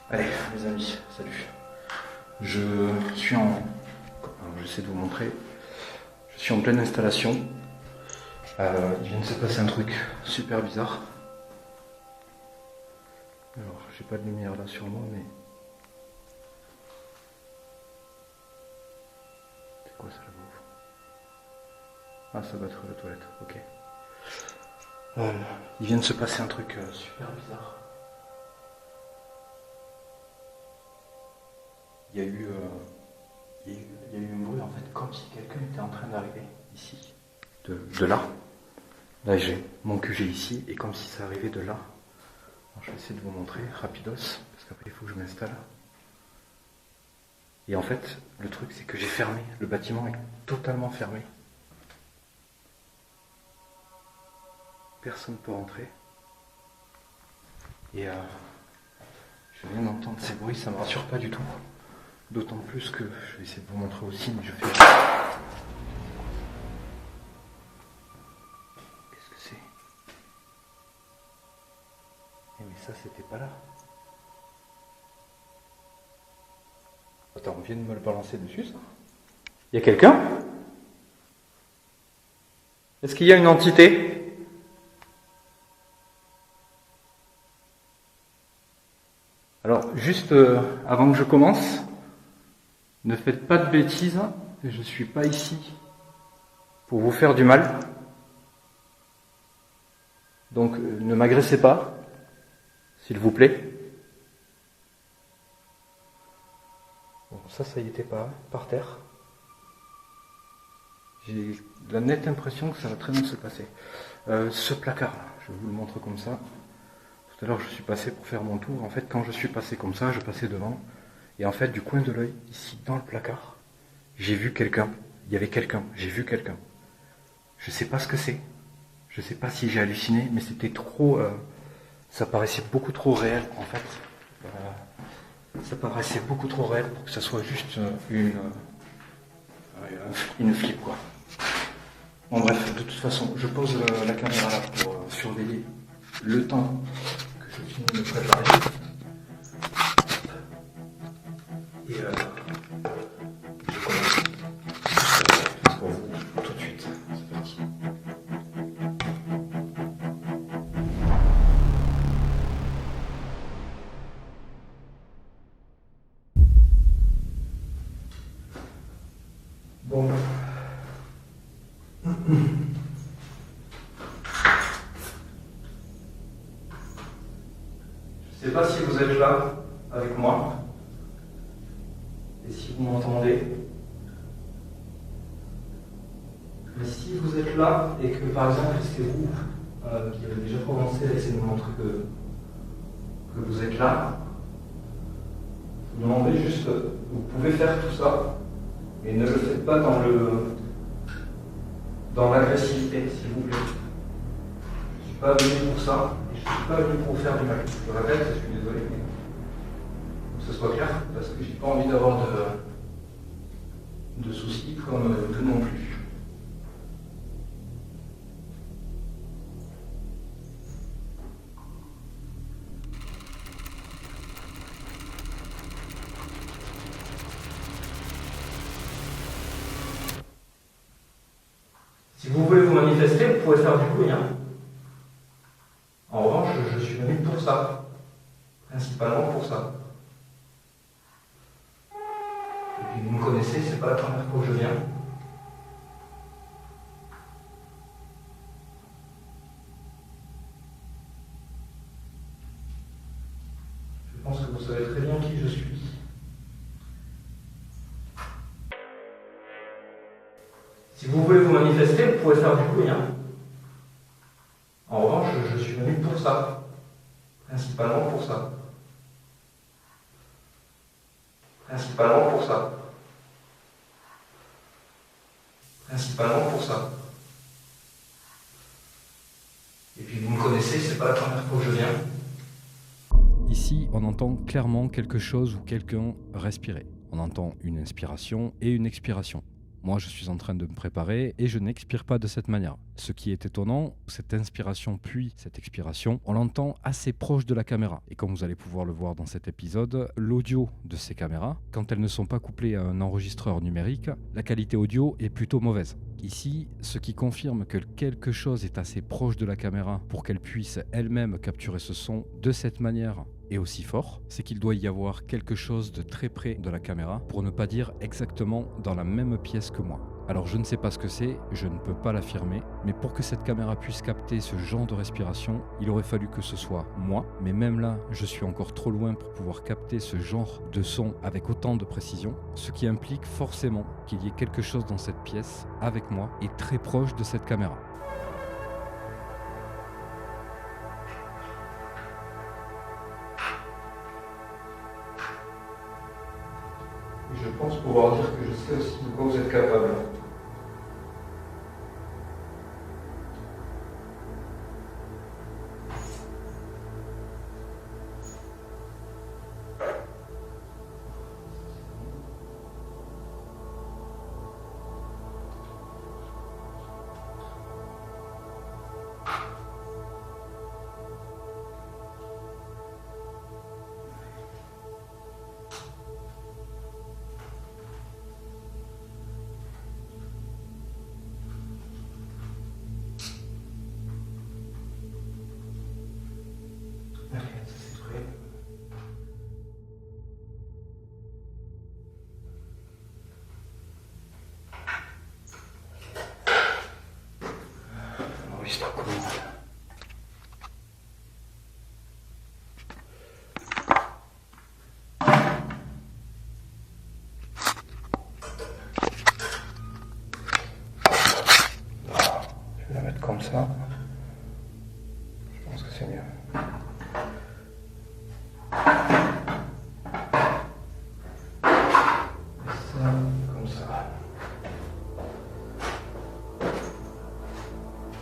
Allez, les amis, salut. Je suis en... Alors, j'essaie de vous montrer. Je suis en pleine installation. Il vient de se passer un truc super bizarre. Alors, j'ai pas de lumière là sur moi, mais... C'est quoi ça là-bas? Ah, ça doit être la toilette, ok. Il vient de se passer un truc super bizarre. Il y a eu un bruit en fait, comme si quelqu'un était en train d'arriver ici, de là. Là j'ai mon QG ici, et comme si ça arrivait de là. Alors, je vais essayer de vous montrer rapidos, parce qu'après il faut que je m'installe. Et en fait, le truc c'est que j'ai fermé, le bâtiment est totalement fermé. Personne ne peut rentrer. Et je viens d'entendre ces bruits, ça ne me rassure pas du tout. D'autant plus que, je vais essayer de vous montrer aussi, mais je fais... Qu'est-ce que c'est? Eh mais ça, c'était pas là. Attends, on vient de me le balancer dessus, ça? Il y a quelqu'un? Est-ce qu'il y a une entité? Alors, juste avant que je commence, ne faites pas de bêtises, je ne suis pas ici pour vous faire du mal. Donc ne m'agressez pas, s'il vous plaît. Bon, ça y était pas, par terre. J'ai la nette impression que ça va très bien se passer. Ce placard-là, je vous le montre comme ça. Tout à l'heure, je suis passé pour faire mon tour. En fait, quand je suis passé comme ça, je passais devant. Et en fait, du coin de l'œil, ici, dans le placard, j'ai vu quelqu'un. Il y avait quelqu'un. J'ai vu quelqu'un. Je sais pas ce que c'est. Je sais pas si j'ai halluciné, mais c'était trop... ça paraissait beaucoup trop réel, en fait. Ça paraissait beaucoup trop réel pour que ça soit juste une flip, quoi. Bon, bref, de toute façon, je pose la caméra là pour surveiller le temps que je finis de me préparer. Et je commence pour vous tout de suite. C'est parti. Bon. Je ne sais pas si vous êtes là avec moi et si vous m'entendez. Mais si vous êtes là et que par exemple c'est vous qui avez déjà commencé à essayer de me montrer que vous êtes là, je vous demandez juste, vous pouvez faire tout ça, mais ne le faites pas dans l'agressivité, s'il vous plaît. Je ne suis pas venu pour ça, et je ne suis pas venu pour vous faire du mal. Je le répète, je suis désolé, mais faut que ce soit clair, parce que j'ai pas envie d'avoir de soucis comme tout non plus. Si vous voulez vous manifester, vous pouvez faire du bruit. Hein. En revanche, je suis venu pour ça. Principalement pour ça. Et puis vous me connaissez, c'est pas la première fois que je viens. Je pense que vous savez très bien qui je suis. Si vous voulez vous manifester, vous pouvez faire du bruit. Hein. En revanche, je suis venu pour ça. Principalement pour ça. Principalement pour ça. Principalement pour ça. Et puis vous me connaissez, c'est pas la première fois que je viens. Ici, on entend clairement quelque chose ou quelqu'un respirer. On entend une inspiration et une expiration. Moi, je suis en train de me préparer et je n'expire pas de cette manière. Ce qui est étonnant, cette inspiration puis cette expiration, on l'entend assez proche de la caméra. Et comme vous allez pouvoir le voir dans cet épisode, l'audio de ces caméras, quand elles ne sont pas couplées à un enregistreur numérique, la qualité audio est plutôt mauvaise. Ici, ce qui confirme que quelque chose est assez proche de la caméra pour qu'elle puisse elle-même capturer ce son de cette manière et aussi fort, c'est qu'il doit y avoir quelque chose de très près de la caméra, pour ne pas dire exactement dans la même pièce que moi. Alors je ne sais pas ce que c'est, je ne peux pas l'affirmer, mais pour que cette caméra puisse capter ce genre de respiration, il aurait fallu que ce soit moi, mais même là, je suis encore trop loin pour pouvoir capter ce genre de son avec autant de précision, ce qui implique forcément qu'il y ait quelque chose dans cette pièce, avec moi, et très proche de cette caméra. Je pense pouvoir dire que je sais aussi de quoi vous êtes capable. Allez, ça c'est prêt. Enregistre comment? Je vais la mettre comme ça. Je pense que c'est mieux. Et ça, comme ça.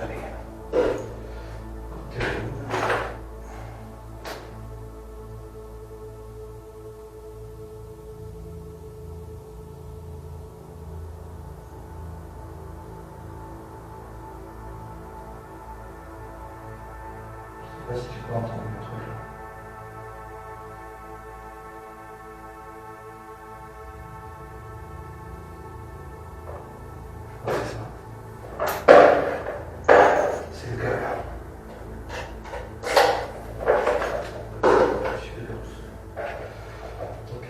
Allez. Je sais pas si tu peux entendre le truc là. Ouais, c'est ça. C'est le cas là. Super. Ok.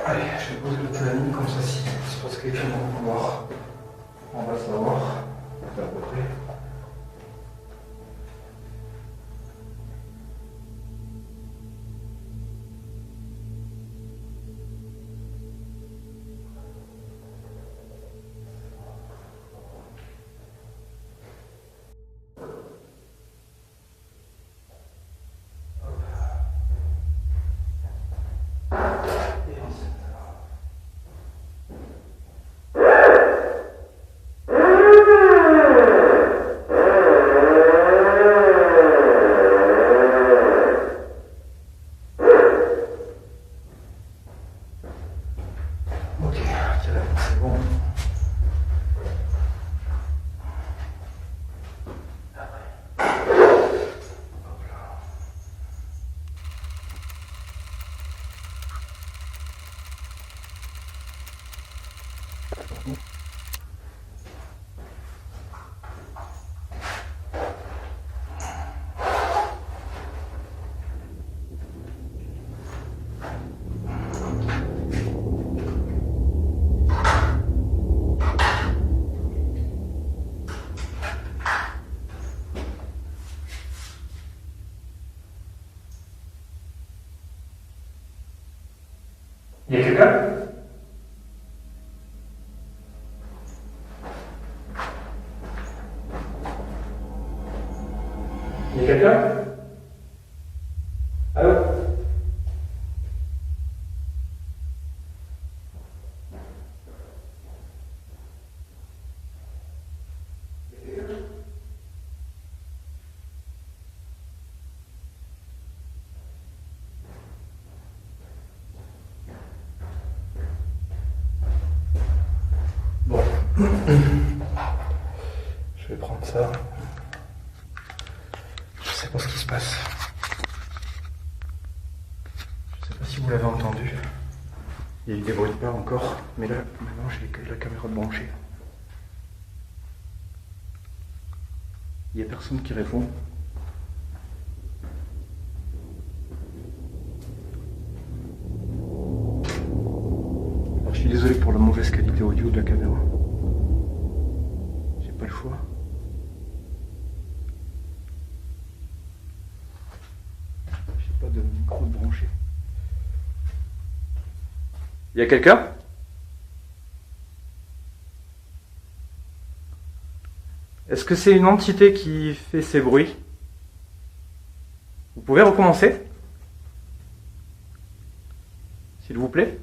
Allez, je vais poser le planning comme ça si c'est parce que quelqu'un va vouloir. On va savoir à peu près. Ok, c'est bon. Il y a quelqu'un? Il y a quelqu'un? Allô? Je vais prendre ça. Je sais pas ce qui se passe. Je sais pas si vous l'avez entendu. Il y a eu des bruits de pas encore, mais là, maintenant j'ai la caméra branchée. Il n'y a personne qui répond. Alors, je suis désolé pour la mauvaise qualité audio de la caméra. J'ai pas le choix. J'ai pas de micro branché. Il y a quelqu'un ? Est-ce que c'est une entité qui fait ces bruits ? Vous pouvez recommencer ? S'il vous plaît ?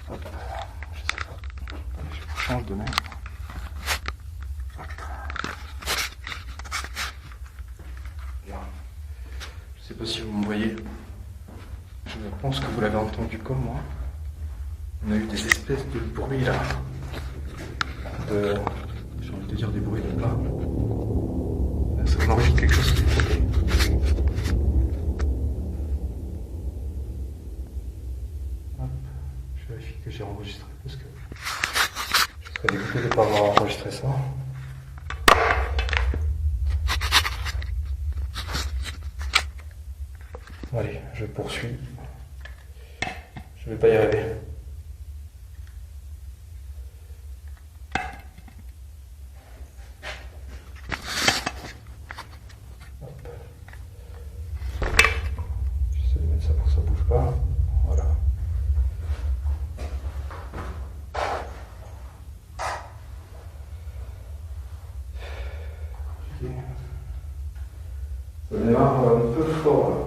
Hop, je sais pas. Je change de main. Je sais pas si vous me voyez. Je pense que vous l'avez entendu comme moi. On a eu des espèces de bruits là. J'ai envie de dire des bruits de pas. Ça m'enregistre quelque chose qui est frotté. Hop, je vérifie que j'ai enregistré parce que je serais dégoûté de ne pas avoir enregistré ça. Allez, je poursuis. Je vais pas y arriver. Hop. J'essaie de mettre ça pour que ça bouge pas. Voilà. Okay. Ça démarre un peu fort là.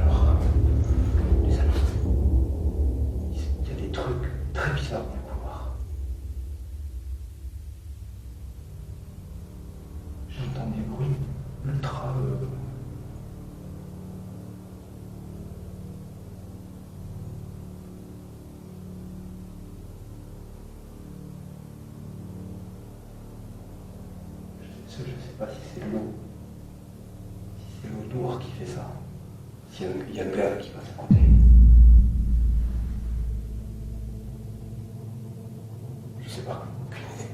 Alors, les amis, il y a des trucs très bizarres dans le couloir. J'entends des bruits ultra... Je ne sais pas si c'est l'eau. Si c'est l'eau dehors qui fait ça. S'il y a le gars qui passe à côté. Je sais pas. Aucune idée.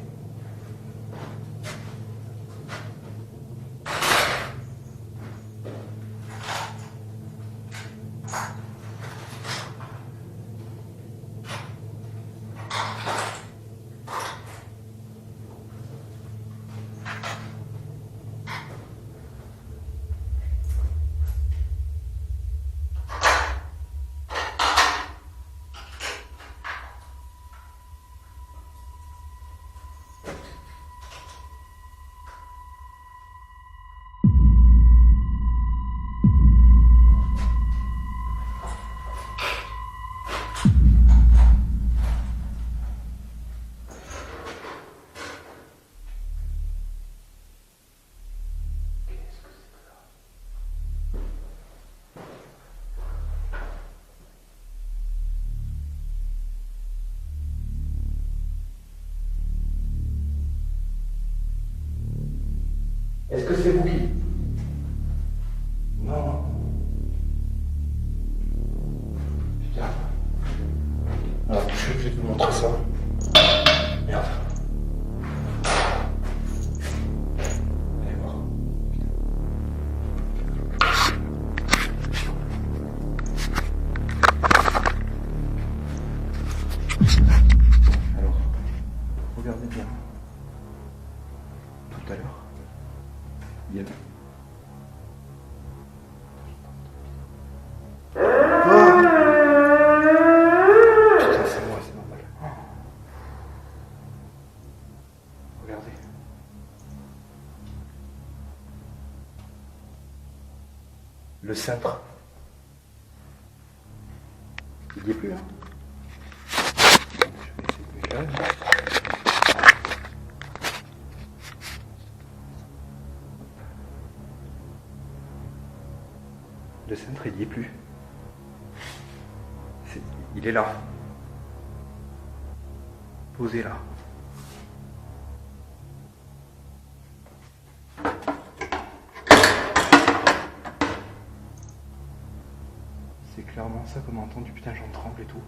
Est-ce que c'est vous qui... Non. Putain. Alors, je suis obligé de vous montrer ça. Merde. Allez voir. Alors, regardez bien. Tout à l'heure, il y avait... Putain, c'est moi, c'est normal. Regardez. Le cintre. Il n'y est plus, hein. Je vais essayer de m'éclairer. Le cintre, il n'y est plus. Il est là. Posé là. C'est clairement ça qu'on a entendu. Putain, j'en tremble et tout.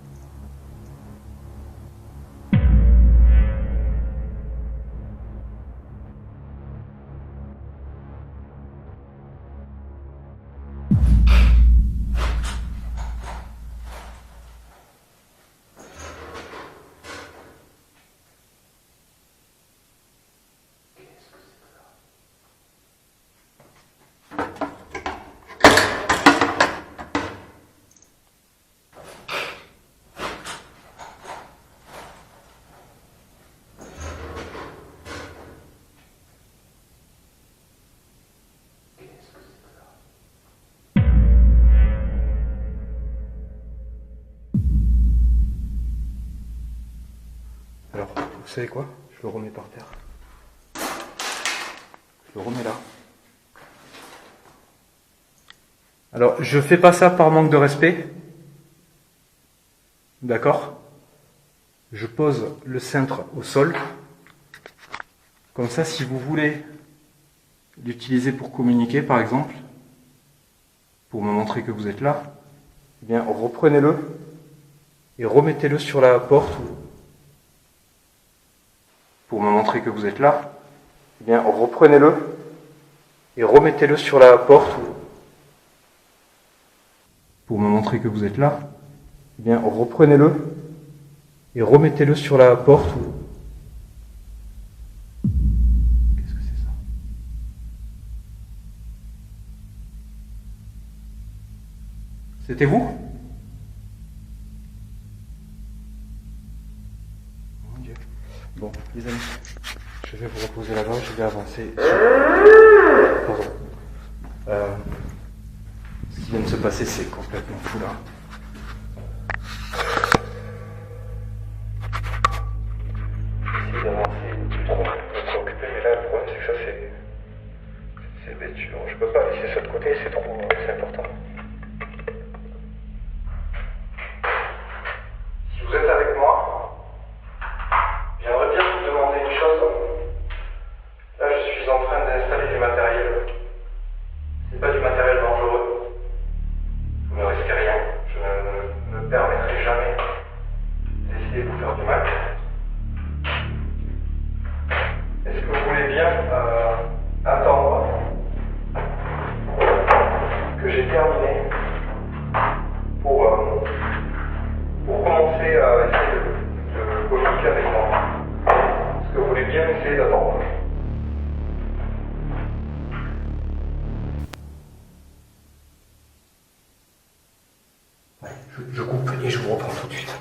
Alors, vous savez quoi? Je le remets par terre. Je le remets là. Alors, je fais pas ça par manque de respect. D'accord? Je pose le cintre au sol. Comme ça, si vous voulez l'utiliser pour communiquer, par exemple, pour me montrer que vous êtes là, eh bien, reprenez-le et remettez-le sur la porte. Pour me montrer que vous êtes là, eh bien, reprenez-le et remettez-le sur la porte. Pour me montrer que vous êtes là, eh bien, reprenez-le et remettez-le sur la porte. Qu'est-ce que c'est ça? C'était vous? Mon Dieu. Bon, les amis, je vais vous reposer là-bas, je vais avancer. Pardon. Ce qui vient de se passer, c'est complètement fou là. J'essaie d'avancer le plus trop, de s'occuper, mais là le problème c'est que ça c'est bête, je peux pas laisser ça de côté, c'est trop, c'est important. Si vous êtes avec moi, j'aimerais bien vous demander une chose. Là je suis en train d'installer du matériel. C'est pas du matériel dangereux. Vous ne risquez rien. Je ne me permettrai jamais d'essayer de vous faire du mal. Est-ce que vous voulez bien attendre que j'ai terminé pour commencer à essayer de communiquer avec moi? Est-ce que vous voulez bien essayer d'attendre? Ouais, je coupe et je vous reprends tout de suite.